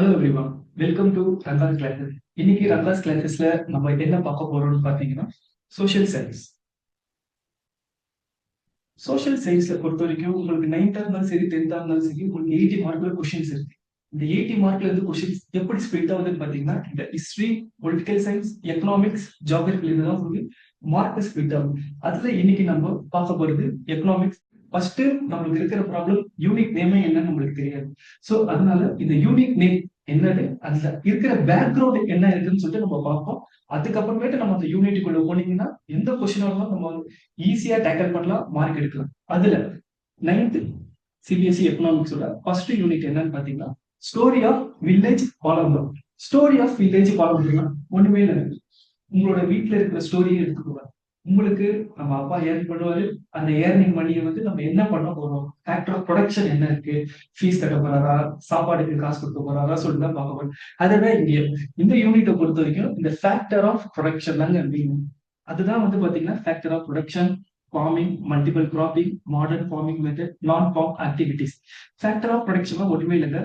Hello everyone, welcome to Ranga's classes. இன்னைக்கு ரங்காஸ் கிளாஸஸ்ல நம்ம என்ன பார்க்க போறோம்னு பார்த்தீங்கன்னா சோஷியல் சயின்ஸ். சோஷியல் சயின்ஸ்ல பொறுத்த வரைக்கும் உங்களுக்கு 9th இருந்தாலும் சரி 10th இருந்தாலும் சரி உங்களுக்கு 80 மார்க்ல கொஸ்டின்ஸ் இருக்கு. இந்த 80 மார்க்ல இருந்து கொஸ்டின்ஸ் எப்படி ஸ்பிளிட் ஆகுதுன்னு பார்த்தீங்கன்னா இந்த ஹிஸ்டரி, பொலிட்டிக்கல் சயின்ஸ், எக்கனாமிக்ஸ், ஜியோகிராஃபில இருந்து தான் உங்களுக்கு மார்க் ஸ்பிளிட் ஆகும். அதுல இன்னைக்கு நம்ம பார்க்க போறது எக்கனாமிக்ஸ். ஃபர்ஸ்ட் நம்மளுக்கு இருக்கிற ப்ராப்ளம் யூனிக் நேமே என்னன்னு நம்மளுக்கு தெரியாது. ஸோ அதனால இந்த யூனிக் நேம் என்னன்னு அதுல இருக்கிற பேக்ரவுண்ட் என்ன இருக்குன்னு சொல்லிட்டு நம்ம பார்ப்போம். அதுக்கப்புறமேட்டு நம்ம அந்த யூனிட்டுக்குள்ள போனீங்கன்னா எந்த கொஸ்டின் வரலாம் நம்ம ஈஸியா டேக்கிள் பண்ணலாம், மார்க் எடுக்கலாம். அதுல 9th சிபிஎஸ்இ எக்கனாமிக்ஸோட ஃபர்ஸ்ட் யூனிட் என்னன்னு பாத்தீங்கன்னா story of village Palampur. Story of village பாலம்பரம்னா ஒண்ணுமே இல்லை, உங்களோட வீட்டுல இருக்கிற ஸ்டோரியை எடுத்துக்கோங்க. உங்களுக்கு நம்ம அப்பா ஏர்ன் பண்ணுவாரு, அந்த ஏர்னிங் மணியை வந்து நம்ம என்ன பண்ண போறோம், ஃபேக்டர் ஆஃப் ப்ரொடக்ஷன் என்ன இருக்கு, ஃபீஸ் கட்ட போறாரா, சாப்பாடுக்கு காசு கொடுக்க போறாரா சொல்லிட்டு தான் பார்க்க போறோம். அதுதான் இங்க இந்த யூனிட்டை பொறுத்த வரைக்கும் இந்த ஃபேக்டர் ஆஃப் ப்ரொடக்ஷன் தாங்க மீனிங். அதுதான் வந்து பாத்தீங்கன்னா factor of production, farming, multiple cropping, modern farming method, non farm activities. Factor of production ஒன்றுமே இல்லைங்க,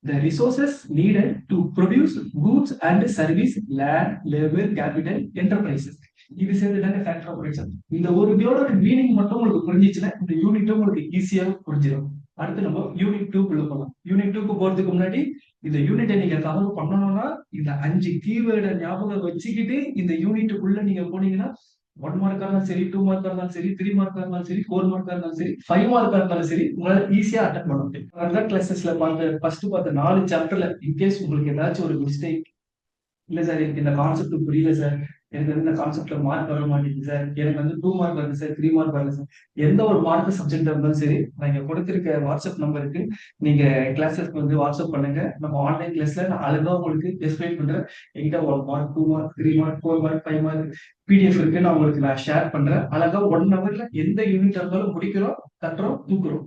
the resources needed to produce goods and service, land, labor, capital, enterprises. இது சேர்ந்துதாங்க factor of production. இந்த ஒரு இதோட meaning மட்டும் உங்களுக்கு புரிஞ்சிச்சுன்னா இந்த யூனிட்டும் உங்களுக்கு ஈஸியா புரிஞ்சிடும். அடுத்து நம்ம யூனிட் 2 குள்ள போகலாம். யூனிட் 2க்கு போறதுக்கு முன்னாடி இந்த யூனிட்டை நீங்க கவர் பண்ணணும்னா இந்த 5 கீவேர்டை ஞாபகம் வச்சுக்கிட்டு இந்த யூனிட்டுக்குள்ள நீங்க போனீங்கன்னா 1 மார்க்கா இருந்தாலும் சரி, 2 மார்க்கா இருந்தாலும் சரி, 3 மார்க்கா இருந்தாலும் சரி, 4 மார்க்கா இருந்தாலும் சரி, 5 மார்க்கா இருந்தாலும் சரி, உங்களால ஈஸியா அட்டன் பண்ண முடியும். அதர் கிளாஸஸ்ல பார்த்த 4 சாப்டர்ல இன்கேஸ் உங்களுக்கு ஏதாச்சும் ஒரு மிஸ்டேக், இல்ல சார் எனக்கு இந்த கான்செப்ட் புரியல சார், எனக்கு வந்து இந்த கான்செப்ட்ல மார்க் வர மாட்டேங்குது சார், எனக்கு வந்து 2 மார்க் வருது சார், 3 மார்க் வரல சார், எந்த ஒரு மார்க் சப்ஜெக்ட் இருந்தாலும் சரி நான் இங்க கொடுத்திருக்க வாட்ஸ்அப் நம்பருக்கு நீங்க கிளாஸஸ்க்கு வந்து வாட்ஸ்அப் பண்ணுங்க. நம்ம ஆன்லைன் கிளாஸ்ல நான் அழகா உங்களுக்கு எக்ஸ்பிளைன் பண்றேன். என்கிட்ட 1 mark, 2 mark, 3 mark, 4 mark, 5 mark PDF இருக்கு, நான் உங்களுக்கு ஷேர் பண்றேன். அழகா 1 ஹவர்ல எந்த யூனிட் இருந்தாலும் முடிக்கிறோம், கட்டுறோம், தூக்குறோம்.